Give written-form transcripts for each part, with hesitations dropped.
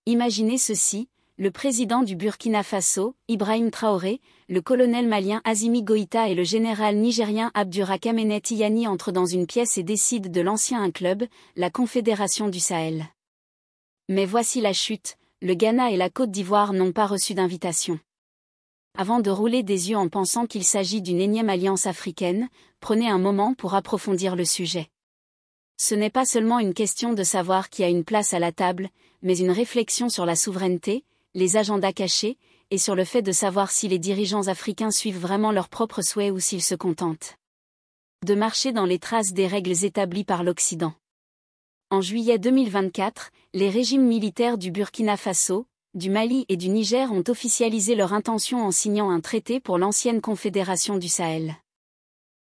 Imaginez ceci, le président du Burkina Faso, Ibrahim Traoré, le colonel malien Assimi Goïta et le général nigérien Abdurahmane Tiyani entrent dans une pièce et décident de lancer un club, la Confédération du Sahel. Mais voici la chute, le Ghana et la Côte d'Ivoire n'ont pas reçu d'invitation. Avant de rouler des yeux en pensant qu'il s'agit d'une énième alliance africaine, prenez un moment pour approfondir le sujet. Ce n'est pas seulement une question de savoir qui a une place à la table, mais une réflexion sur la souveraineté, les agendas cachés, et sur le fait de savoir si les dirigeants africains suivent vraiment leurs propres souhaits ou s'ils se contentent de marcher dans les traces des règles établies par l'Occident. En juillet 2024, les régimes militaires du Burkina Faso, du Mali et du Niger ont officialisé leur intention en signant un traité pour l'ancienne Confédération du Sahel.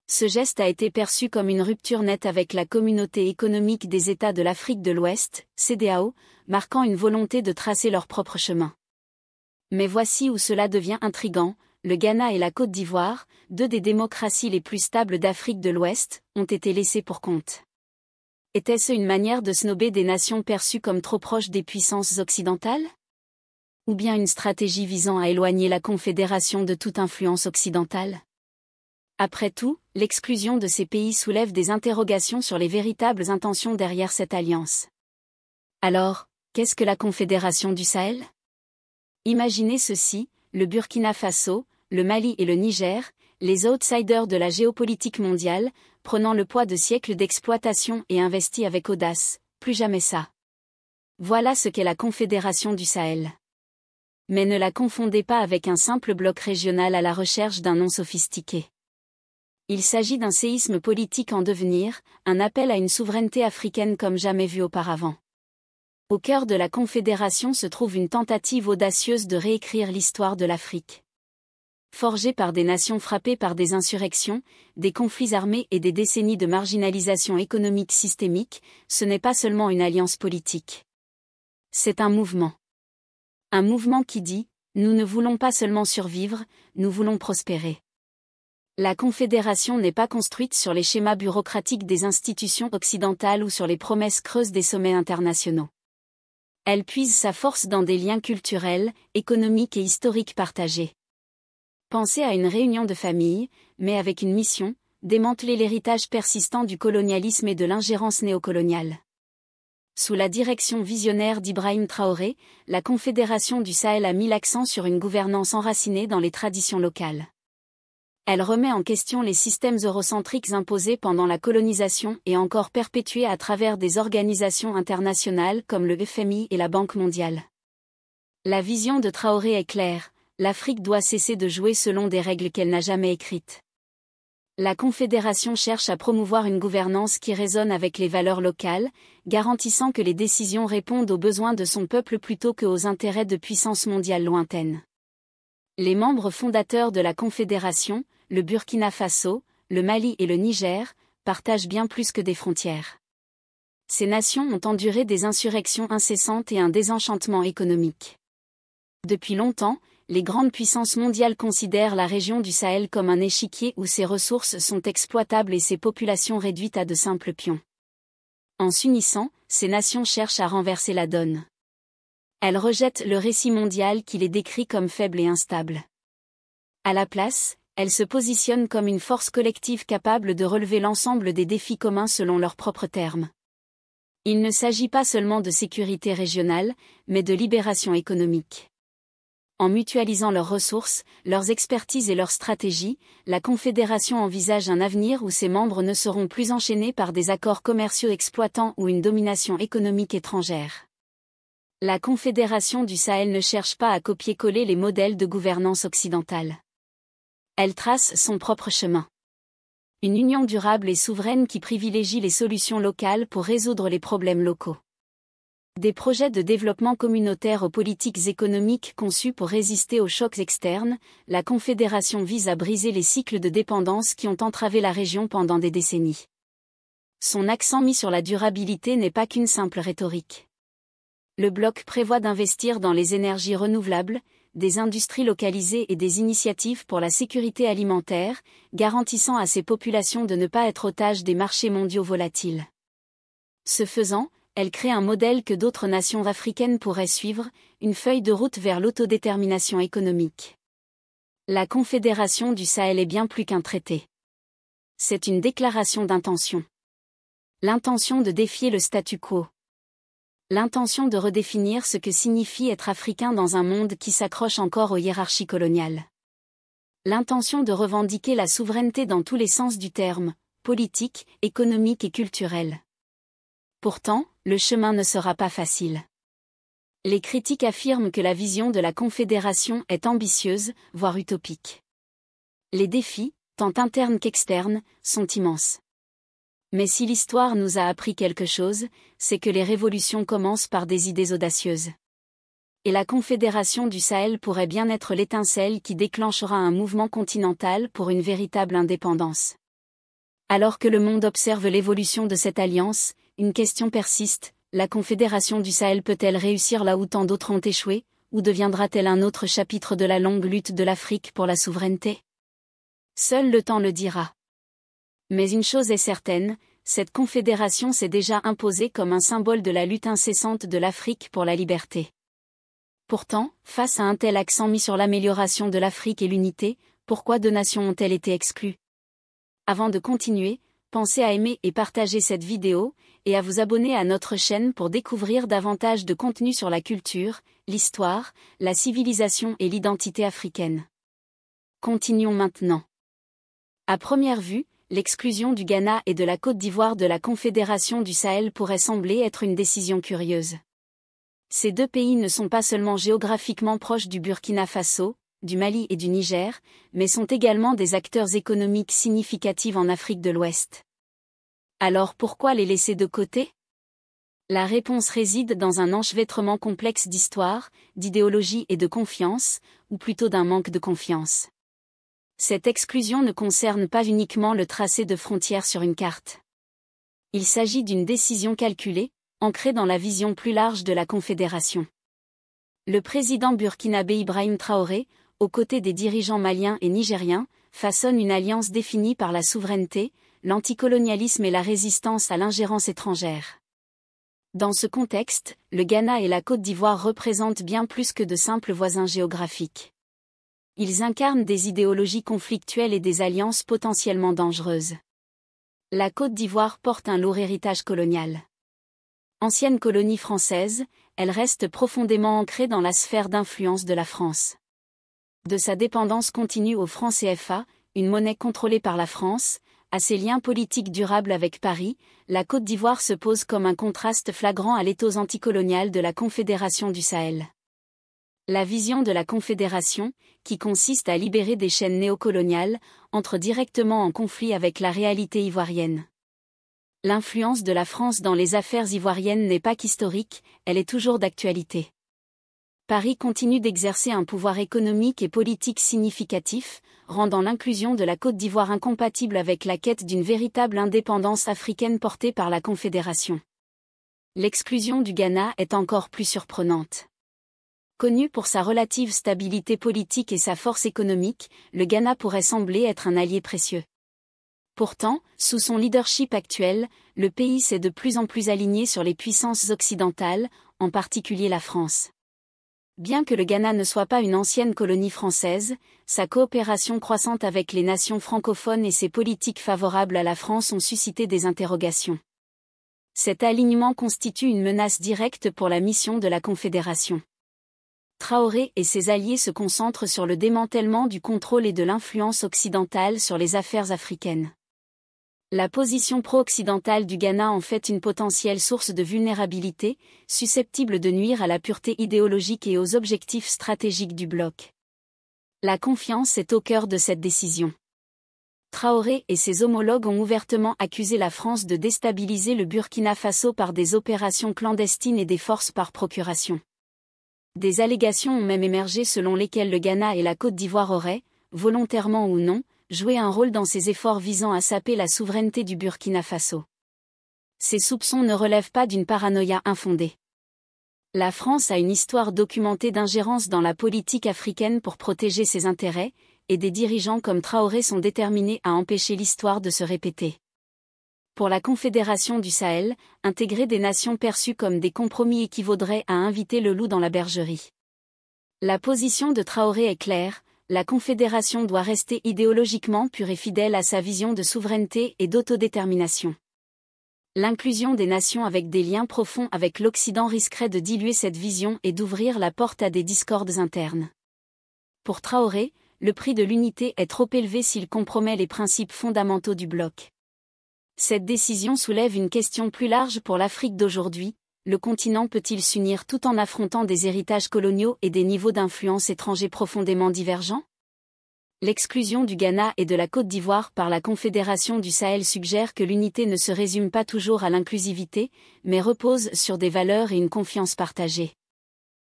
Ce geste a été perçu comme une rupture nette avec la Communauté économique des États de l'Afrique de l'Ouest, CEDEAO, marquant une volonté de tracer leur propre chemin. Mais voici où cela devient intrigant, le Ghana et la Côte d'Ivoire, deux des démocraties les plus stables d'Afrique de l'Ouest, ont été laissés pour compte. Était-ce une manière de snober des nations perçues comme trop proches des puissances occidentales ? Ou bien une stratégie visant à éloigner la Confédération de toute influence occidentale ? Après tout, l'exclusion de ces pays soulève des interrogations sur les véritables intentions derrière cette alliance. Alors, qu'est-ce que la Confédération du Sahel ? Imaginez ceci, le Burkina Faso, le Mali et le Niger, les outsiders de la géopolitique mondiale, prenant le poids de siècles d'exploitation et investis avec audace, plus jamais ça. Voilà ce qu'est la Confédération du Sahel. Mais ne la confondez pas avec un simple bloc régional à la recherche d'un nom sophistiqué. Il s'agit d'un séisme politique en devenir, un appel à une souveraineté africaine comme jamais vue auparavant. Au cœur de la Confédération se trouve une tentative audacieuse de réécrire l'histoire de l'Afrique. Forgée par des nations frappées par des insurrections, des conflits armés et des décennies de marginalisation économique systémique, ce n'est pas seulement une alliance politique. C'est un mouvement. Un mouvement qui dit « Nous ne voulons pas seulement survivre, nous voulons prospérer ». La Confédération n'est pas construite sur les schémas bureaucratiques des institutions occidentales ou sur les promesses creuses des sommets internationaux. Elle puise sa force dans des liens culturels, économiques et historiques partagés. Pensez à une réunion de famille, mais avec une mission, démanteler l'héritage persistant du colonialisme et de l'ingérence néocoloniale. Sous la direction visionnaire d'Ibrahim Traoré, la Confédération du Sahel a mis l'accent sur une gouvernance enracinée dans les traditions locales. Elle remet en question les systèmes eurocentriques imposés pendant la colonisation et encore perpétués à travers des organisations internationales comme le FMI et la Banque mondiale. La vision de Traoré est claire, l'Afrique doit cesser de jouer selon des règles qu'elle n'a jamais écrites. La Confédération cherche à promouvoir une gouvernance qui résonne avec les valeurs locales, garantissant que les décisions répondent aux besoins de son peuple plutôt qu'aux intérêts de puissances mondiales lointaines. Les membres fondateurs de la Confédération, le Burkina Faso, le Mali et le Niger, partagent bien plus que des frontières. Ces nations ont enduré des insurrections incessantes et un désenchantement économique. Depuis longtemps, les grandes puissances mondiales considèrent la région du Sahel comme un échiquier où ses ressources sont exploitables et ses populations réduites à de simples pions. En s'unissant, ces nations cherchent à renverser la donne. Elles rejettent le récit mondial qui les décrit comme faibles et instables. À la place, elles se positionnent comme une force collective capable de relever l'ensemble des défis communs selon leurs propres termes. Il ne s'agit pas seulement de sécurité régionale, mais de libération économique. En mutualisant leurs ressources, leurs expertises et leurs stratégies, la Confédération envisage un avenir où ses membres ne seront plus enchaînés par des accords commerciaux exploitants ou une domination économique étrangère. La Confédération du Sahel ne cherche pas à copier-coller les modèles de gouvernance occidentale. Elle trace son propre chemin. Une union durable et souveraine qui privilégie les solutions locales pour résoudre les problèmes locaux. Des projets de développement communautaire aux politiques économiques conçus pour résister aux chocs externes, la Confédération vise à briser les cycles de dépendance qui ont entravé la région pendant des décennies. Son accent mis sur la durabilité n'est pas qu'une simple rhétorique. Le bloc prévoit d'investir dans les énergies renouvelables, des industries localisées et des initiatives pour la sécurité alimentaire, garantissant à ses populations de ne pas être otages des marchés mondiaux volatiles. Ce faisant, elle crée un modèle que d'autres nations africaines pourraient suivre, une feuille de route vers l'autodétermination économique. La Confédération du Sahel est bien plus qu'un traité. C'est une déclaration d'intention. L'intention de défier le statu quo. L'intention de redéfinir ce que signifie être africain dans un monde qui s'accroche encore aux hiérarchies coloniales. L'intention de revendiquer la souveraineté dans tous les sens du terme, politique, économique et culturel. Pourtant, le chemin ne sera pas facile. Les critiques affirment que la vision de la Confédération est ambitieuse, voire utopique. Les défis, tant internes qu'externes, sont immenses. Mais si l'histoire nous a appris quelque chose, c'est que les révolutions commencent par des idées audacieuses. Et la Confédération du Sahel pourrait bien être l'étincelle qui déclenchera un mouvement continental pour une véritable indépendance. Alors que le monde observe l'évolution de cette alliance, une question persiste, la Confédération du Sahel peut-elle réussir là où tant d'autres ont échoué, ou deviendra-t-elle un autre chapitre de la longue lutte de l'Afrique pour la souveraineté? Seul le temps le dira. Mais une chose est certaine, cette confédération s'est déjà imposée comme un symbole de la lutte incessante de l'Afrique pour la liberté. Pourtant, face à un tel accent mis sur l'amélioration de l'Afrique et l'unité, pourquoi deux nations ont-elles été exclues? Avant de continuer, pensez à aimer et partager cette vidéo, et à vous abonner à notre chaîne pour découvrir davantage de contenu sur la culture, l'histoire, la civilisation et l'identité africaine. Continuons maintenant. À première vue, l'exclusion du Ghana et de la Côte d'Ivoire de la Confédération du Sahel pourrait sembler être une décision curieuse. Ces deux pays ne sont pas seulement géographiquement proches du Burkina Faso, du Mali et du Niger, mais sont également des acteurs économiques significatifs en Afrique de l'Ouest. Alors pourquoi les laisser de côté? La réponse réside dans un enchevêtrement complexe d'histoire, d'idéologie et de confiance, ou plutôt d'un manque de confiance. Cette exclusion ne concerne pas uniquement le tracé de frontières sur une carte. Il s'agit d'une décision calculée, ancrée dans la vision plus large de la Confédération. Le président burkinabé Ibrahim Traoré, aux côtés des dirigeants maliens et nigériens, façonne une alliance définie par la souveraineté, l'anticolonialisme et la résistance à l'ingérence étrangère. Dans ce contexte, le Ghana et la Côte d'Ivoire représentent bien plus que de simples voisins géographiques. Ils incarnent des idéologies conflictuelles et des alliances potentiellement dangereuses. La Côte d'Ivoire porte un lourd héritage colonial. Ancienne colonie française, elle reste profondément ancrée dans la sphère d'influence de la France. De sa dépendance continue au franc CFA, une monnaie contrôlée par la France, à ses liens politiques durables avec Paris, la Côte d'Ivoire se pose comme un contraste flagrant à l'éthos anticolonial de la Confédération du Sahel. La vision de la Confédération, qui consiste à libérer des chaînes néocoloniales, entre directement en conflit avec la réalité ivoirienne. L'influence de la France dans les affaires ivoiriennes n'est pas qu'historique, elle est toujours d'actualité. Paris continue d'exercer un pouvoir économique et politique significatif, rendant l'inclusion de la Côte d'Ivoire incompatible avec la quête d'une véritable indépendance africaine portée par la Confédération. L'exclusion du Ghana est encore plus surprenante. Connu pour sa relative stabilité politique et sa force économique, le Ghana pourrait sembler être un allié précieux. Pourtant, sous son leadership actuel, le pays s'est de plus en plus aligné sur les puissances occidentales, en particulier la France. Bien que le Ghana ne soit pas une ancienne colonie française, sa coopération croissante avec les nations francophones et ses politiques favorables à la France ont suscité des interrogations. Cet alignement constitue une menace directe pour la mission de la Confédération. Traoré et ses alliés se concentrent sur le démantèlement du contrôle et de l'influence occidentale sur les affaires africaines. La position pro-occidentale du Ghana en fait une potentielle source de vulnérabilité, susceptible de nuire à la pureté idéologique et aux objectifs stratégiques du bloc. La confiance est au cœur de cette décision. Traoré et ses homologues ont ouvertement accusé la France de déstabiliser le Burkina Faso par des opérations clandestines et des forces par procuration. Des allégations ont même émergé selon lesquelles le Ghana et la Côte d'Ivoire auraient, volontairement ou non, joué un rôle dans ces efforts visant à saper la souveraineté du Burkina Faso. Ces soupçons ne relèvent pas d'une paranoïa infondée. La France a une histoire documentée d'ingérence dans la politique africaine pour protéger ses intérêts, et des dirigeants comme Traoré sont déterminés à empêcher l'histoire de se répéter. Pour la Confédération du Sahel, intégrer des nations perçues comme des compromis équivaudrait à inviter le loup dans la bergerie. La position de Traoré est claire, la Confédération doit rester idéologiquement pure et fidèle à sa vision de souveraineté et d'autodétermination. L'inclusion des nations avec des liens profonds avec l'Occident risquerait de diluer cette vision et d'ouvrir la porte à des discordes internes. Pour Traoré, le prix de l'unité est trop élevé s'il compromet les principes fondamentaux du bloc. Cette décision soulève une question plus large pour l'Afrique d'aujourd'hui. Le continent peut-il s'unir tout en affrontant des héritages coloniaux et des niveaux d'influence étrangers profondément divergents? L'exclusion du Ghana et de la Côte d'Ivoire par la Confédération du Sahel suggère que l'unité ne se résume pas toujours à l'inclusivité, mais repose sur des valeurs et une confiance partagée.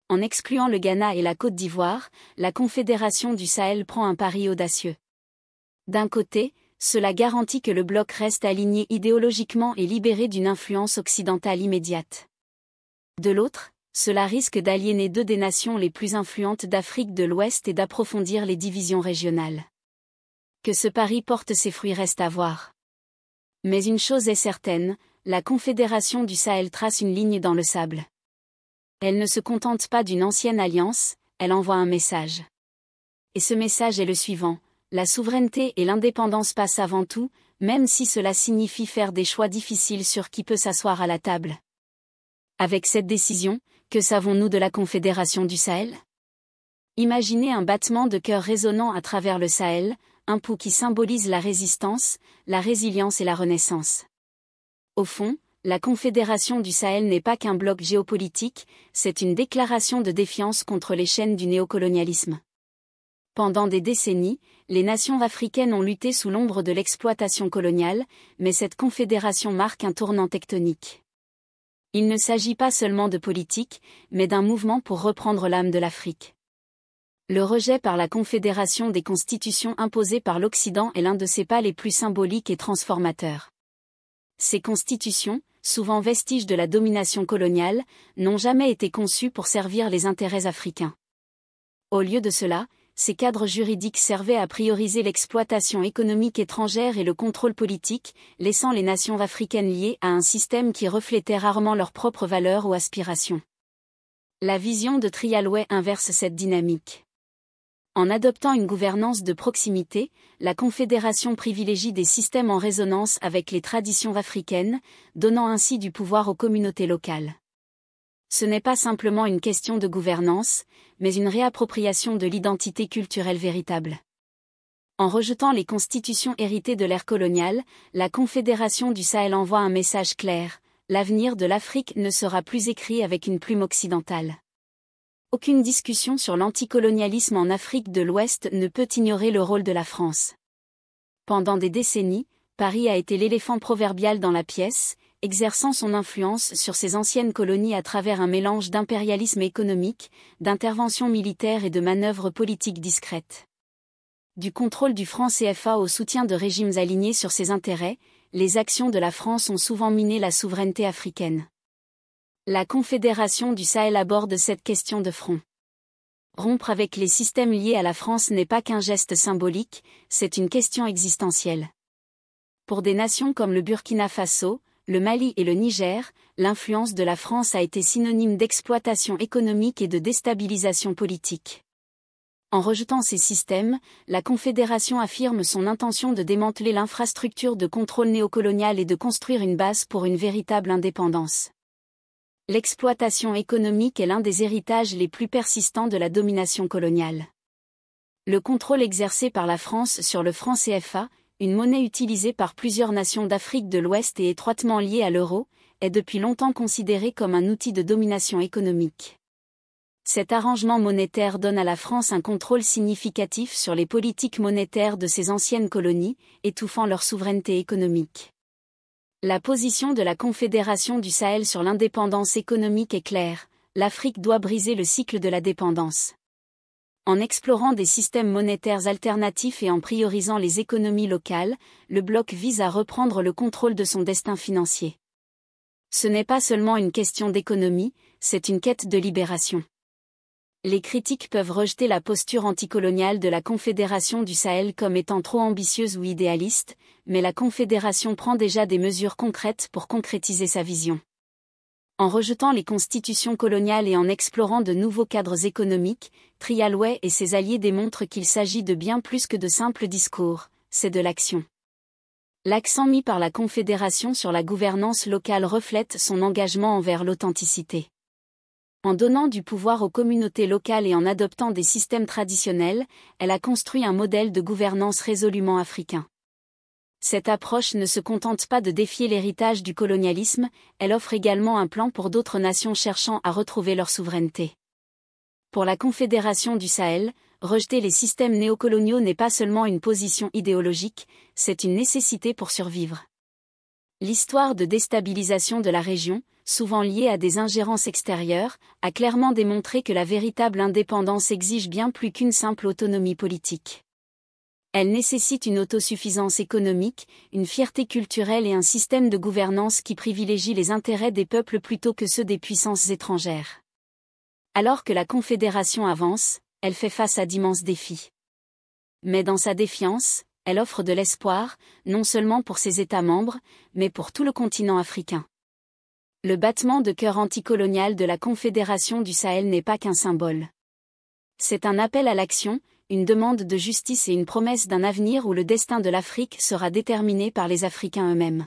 En excluant le Ghana et la Côte d'Ivoire, la Confédération du Sahel prend un pari audacieux. D'un côté, cela garantit que le bloc reste aligné idéologiquement et libéré d'une influence occidentale immédiate. De l'autre, cela risque d'aliéner deux des nations les plus influentes d'Afrique de l'Ouest et d'approfondir les divisions régionales. Que ce pari porte ses fruits reste à voir. Mais une chose est certaine, la Confédération du Sahel trace une ligne dans le sable. Elle ne se contente pas d'une ancienne alliance, elle envoie un message. Et ce message est le suivant: la souveraineté et l'indépendance passent avant tout, même si cela signifie faire des choix difficiles sur qui peut s'asseoir à la table. Avec cette décision, que savons-nous de la Confédération du Sahel? Imaginez un battement de cœur résonnant à travers le Sahel, un pouls qui symbolise la résistance, la résilience et la renaissance. Au fond, la Confédération du Sahel n'est pas qu'un bloc géopolitique, c'est une déclaration de défiance contre les chaînes du néocolonialisme. Pendant des décennies, les nations africaines ont lutté sous l'ombre de l'exploitation coloniale, mais cette confédération marque un tournant tectonique. Il ne s'agit pas seulement de politique, mais d'un mouvement pour reprendre l'âme de l'Afrique. Le rejet par la Confédération des constitutions imposées par l'Occident est l'un de ses pas les plus symboliques et transformateurs. Ces constitutions, souvent vestiges de la domination coloniale, n'ont jamais été conçues pour servir les intérêts africains. Au lieu de cela, ces cadres juridiques servaient à prioriser l'exploitation économique étrangère et le contrôle politique, laissant les nations africaines liées à un système qui reflétait rarement leurs propres valeurs ou aspirations. La vision de Trialway inverse cette dynamique. En adoptant une gouvernance de proximité, la Confédération privilégie des systèmes en résonance avec les traditions africaines, donnant ainsi du pouvoir aux communautés locales. Ce n'est pas simplement une question de gouvernance, mais une réappropriation de l'identité culturelle véritable. En rejetant les constitutions héritées de l'ère coloniale, la Confédération du Sahel envoie un message clair: l'avenir de l'Afrique ne sera plus écrit avec une plume occidentale. Aucune discussion sur l'anticolonialisme en Afrique de l'Ouest ne peut ignorer le rôle de la France. Pendant des décennies, Paris a été l'éléphant proverbial dans la pièce, exerçant son influence sur ces anciennes colonies à travers un mélange d'impérialisme économique, d'intervention militaire et de manœuvres politiques discrètes. Du contrôle du franc CFA au soutien de régimes alignés sur ses intérêts, les actions de la France ont souvent miné la souveraineté africaine. La Confédération du Sahel aborde cette question de front. Rompre avec les systèmes liés à la France n'est pas qu'un geste symbolique, c'est une question existentielle. Pour des nations comme le Burkina Faso, le Mali et le Niger, l'influence de la France a été synonyme d'exploitation économique et de déstabilisation politique. En rejetant ces systèmes, la Confédération affirme son intention de démanteler l'infrastructure de contrôle néocolonial et de construire une base pour une véritable indépendance. L'exploitation économique est l'un des héritages les plus persistants de la domination coloniale. Le contrôle exercé par la France sur le franc CFA, une monnaie utilisée par plusieurs nations d'Afrique de l'Ouest et étroitement liée à l'euro, est depuis longtemps considéré comme un outil de domination économique. Cet arrangement monétaire donne à la France un contrôle significatif sur les politiques monétaires de ses anciennes colonies, étouffant leur souveraineté économique. La position de la Confédération du Sahel sur l'indépendance économique est claire: l'Afrique doit briser le cycle de la dépendance. En explorant des systèmes monétaires alternatifs et en priorisant les économies locales, le bloc vise à reprendre le contrôle de son destin financier. Ce n'est pas seulement une question d'économie, c'est une quête de libération. Les critiques peuvent rejeter la posture anticoloniale de la Confédération du Sahel comme étant trop ambitieuse ou idéaliste, mais la Confédération prend déjà des mesures concrètes pour concrétiser sa vision. En rejetant les constitutions coloniales et en explorant de nouveaux cadres économiques, Trialway et ses alliés démontrent qu'il s'agit de bien plus que de simples discours, c'est de l'action. L'accent mis par la Confédération sur la gouvernance locale reflète son engagement envers l'authenticité. En donnant du pouvoir aux communautés locales et en adoptant des systèmes traditionnels, elle a construit un modèle de gouvernance résolument africain. Cette approche ne se contente pas de défier l'héritage du colonialisme, elle offre également un plan pour d'autres nations cherchant à retrouver leur souveraineté. Pour la Confédération du Sahel, rejeter les systèmes néocoloniaux n'est pas seulement une position idéologique, c'est une nécessité pour survivre. L'histoire de déstabilisation de la région, souvent liée à des ingérences extérieures, a clairement démontré que la véritable indépendance exige bien plus qu'une simple autonomie politique. Elle nécessite une autosuffisance économique, une fierté culturelle et un système de gouvernance qui privilégie les intérêts des peuples plutôt que ceux des puissances étrangères. Alors que la Confédération avance, elle fait face à d'immenses défis. Mais dans sa défiance, elle offre de l'espoir, non seulement pour ses États membres, mais pour tout le continent africain. Le battement de cœur anticolonial de la Confédération du Sahel n'est pas qu'un symbole. C'est un appel à l'action, une demande de justice et une promesse d'un avenir où le destin de l'Afrique sera déterminé par les Africains eux-mêmes.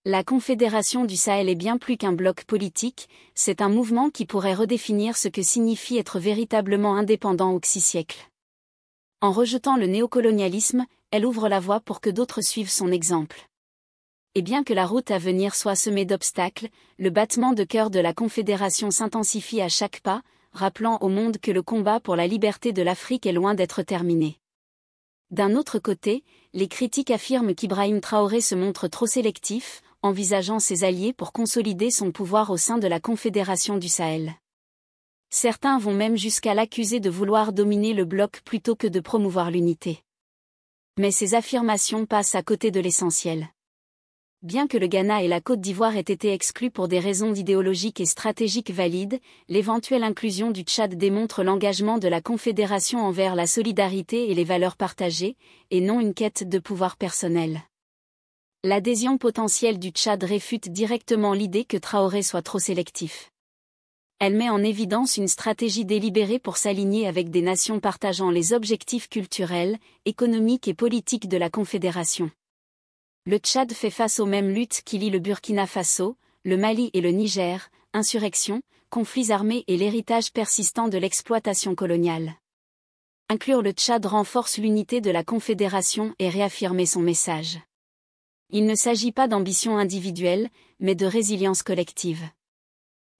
La Confédération du Sahel est bien plus qu'un bloc politique, c'est un mouvement qui pourrait redéfinir ce que signifie être véritablement indépendant au XI-siècle. En rejetant le néocolonialisme, elle ouvre la voie pour que d'autres suivent son exemple. Et bien que la route à venir soit semée d'obstacles, le battement de cœur de la Confédération s'intensifie à chaque pas, rappelant au monde que le combat pour la liberté de l'Afrique est loin d'être terminé. D'un autre côté, les critiques affirment qu'Ibrahim Traoré se montre trop sélectif, envisageant ses alliés pour consolider son pouvoir au sein de la Confédération du Sahel. Certains vont même jusqu'à l'accuser de vouloir dominer le bloc plutôt que de promouvoir l'unité. Mais ces affirmations passent à côté de l'essentiel. Bien que le Ghana et la Côte d'Ivoire aient été exclus pour des raisons idéologiques et stratégiques valides, l'éventuelle inclusion du Tchad démontre l'engagement de la Confédération envers la solidarité et les valeurs partagées, et non une quête de pouvoir personnel. L'adhésion potentielle du Tchad réfute directement l'idée que Traoré soit trop sélectif. Elle met en évidence une stratégie délibérée pour s'aligner avec des nations partageant les objectifs culturels, économiques et politiques de la Confédération. Le Tchad fait face aux mêmes luttes qui lient le Burkina Faso, le Mali et le Niger, insurrections, conflits armés et l'héritage persistant de l'exploitation coloniale. Inclure le Tchad renforce l'unité de la Confédération et réaffirmer son message. Il ne s'agit pas d'ambition individuelle, mais de résilience collective.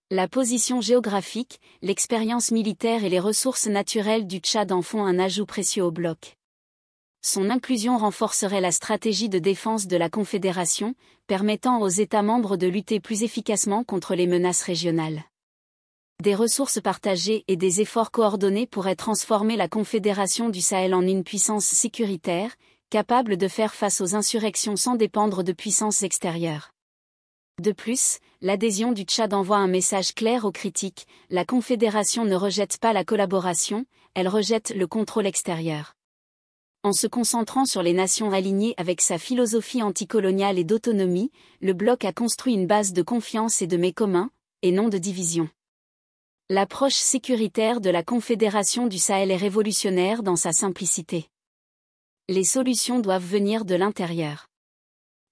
La position géographique, l'expérience militaire et les ressources naturelles du Tchad en font un ajout précieux au bloc. Son inclusion renforcerait la stratégie de défense de la Confédération, permettant aux États membres de lutter plus efficacement contre les menaces régionales. Des ressources partagées et des efforts coordonnés pourraient transformer la Confédération du Sahel en une puissance sécuritaire, capable de faire face aux insurrections sans dépendre de puissances extérieures. De plus, l'adhésion du Tchad envoie un message clair aux critiques, la Confédération ne rejette pas la collaboration, elle rejette le contrôle extérieur. En se concentrant sur les nations alignées avec sa philosophie anticoloniale et d'autonomie, le bloc a construit une base de confiance et de mets communs, et non de division. L'approche sécuritaire de la Confédération du Sahel est révolutionnaire dans sa simplicité. Les solutions doivent venir de l'intérieur.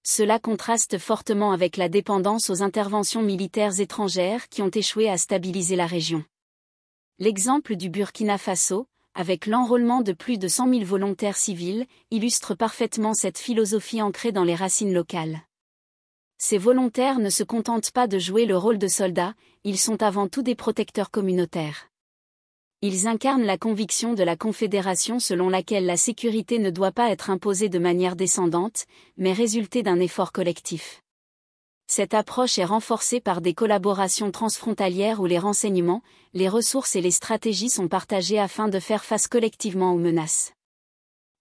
Cela contraste fortement avec la dépendance aux interventions militaires étrangères qui ont échoué à stabiliser la région. L'exemple du Burkina Faso, avec l'enrôlement de plus de 100 000 volontaires civils, illustre parfaitement cette philosophie ancrée dans les racines locales. Ces volontaires ne se contentent pas de jouer le rôle de soldats, ils sont avant tout des protecteurs communautaires. Ils incarnent la conviction de la Confédération selon laquelle la sécurité ne doit pas être imposée de manière descendante, mais résulter d'un effort collectif. Cette approche est renforcée par des collaborations transfrontalières où les renseignements, les ressources et les stratégies sont partagées afin de faire face collectivement aux menaces.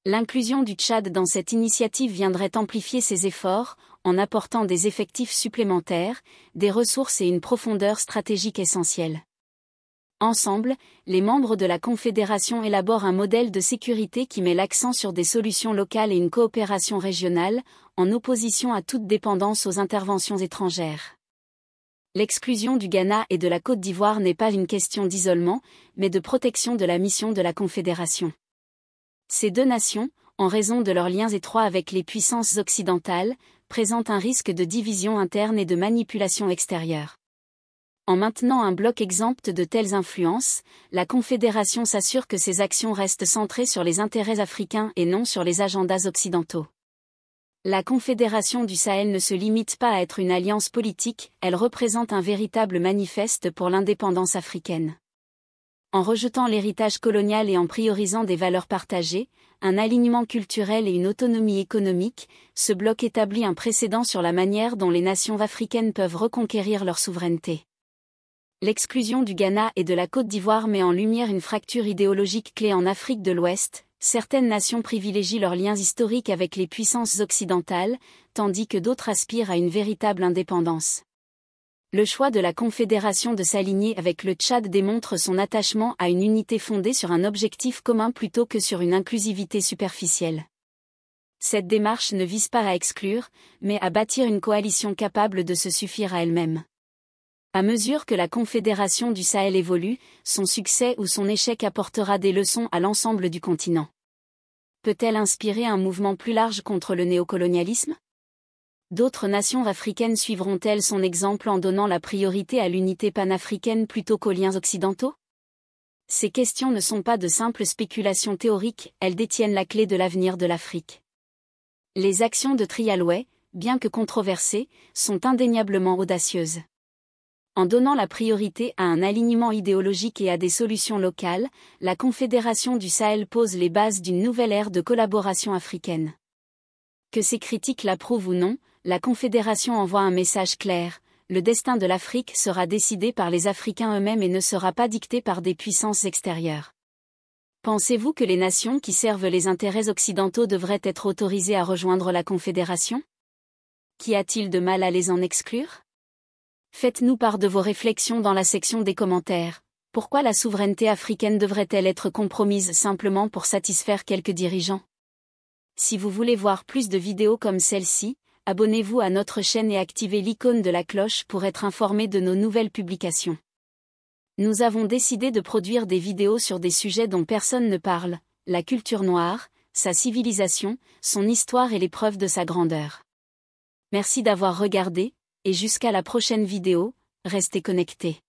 L'inclusion du Tchad dans cette initiative viendrait amplifier ces efforts, en apportant des effectifs supplémentaires, des ressources et une profondeur stratégique essentielle. Ensemble, les membres de la Confédération élaborent un modèle de sécurité qui met l'accent sur des solutions locales et une coopération régionale, en opposition à toute dépendance aux interventions étrangères. L'exclusion du Ghana et de la Côte d'Ivoire n'est pas une question d'isolement, mais de protection de la mission de la Confédération. Ces deux nations, en raison de leurs liens étroits avec les puissances occidentales, présentent un risque de division interne et de manipulation extérieure. En maintenant un bloc exempt de telles influences, la Confédération s'assure que ses actions restent centrées sur les intérêts africains et non sur les agendas occidentaux. La Confédération du Sahel ne se limite pas à être une alliance politique, elle représente un véritable manifeste pour l'indépendance africaine. En rejetant l'héritage colonial et en priorisant des valeurs partagées, un alignement culturel et une autonomie économique, ce bloc établit un précédent sur la manière dont les nations africaines peuvent reconquérir leur souveraineté. L'exclusion du Ghana et de la Côte d'Ivoire met en lumière une fracture idéologique clé en Afrique de l'Ouest. Certaines nations privilégient leurs liens historiques avec les puissances occidentales, tandis que d'autres aspirent à une véritable indépendance. Le choix de la Confédération de s'aligner avec le Tchad démontre son attachement à une unité fondée sur un objectif commun plutôt que sur une inclusivité superficielle. Cette démarche ne vise pas à exclure, mais à bâtir une coalition capable de se suffire à elle-même. À mesure que la Confédération du Sahel évolue, son succès ou son échec apportera des leçons à l'ensemble du continent. Peut-elle inspirer un mouvement plus large contre le néocolonialisme ? D'autres nations africaines suivront-elles son exemple en donnant la priorité à l'unité panafricaine plutôt qu'aux liens occidentaux ? Ces questions ne sont pas de simples spéculations théoriques, elles détiennent la clé de l'avenir de l'Afrique. Les actions de Trialway, bien que controversées, sont indéniablement audacieuses. En donnant la priorité à un alignement idéologique et à des solutions locales, la Confédération du Sahel pose les bases d'une nouvelle ère de collaboration africaine. Que ces critiques l'approuvent ou non, la Confédération envoie un message clair: le destin de l'Afrique sera décidé par les Africains eux-mêmes et ne sera pas dicté par des puissances extérieures. Pensez-vous que les nations qui servent les intérêts occidentaux devraient être autorisées à rejoindre la Confédération ? Qu'y a-t-il de mal à les en exclure ? Faites-nous part de vos réflexions dans la section des commentaires. Pourquoi la souveraineté africaine devrait-elle être compromise simplement pour satisfaire quelques dirigeants ? Si vous voulez voir plus de vidéos comme celle-ci, abonnez-vous à notre chaîne et activez l'icône de la cloche pour être informé de nos nouvelles publications. Nous avons décidé de produire des vidéos sur des sujets dont personne ne parle: la culture noire, sa civilisation, son histoire et les preuves de sa grandeur. Merci d'avoir regardé, et jusqu'à la prochaine vidéo, restez connectés.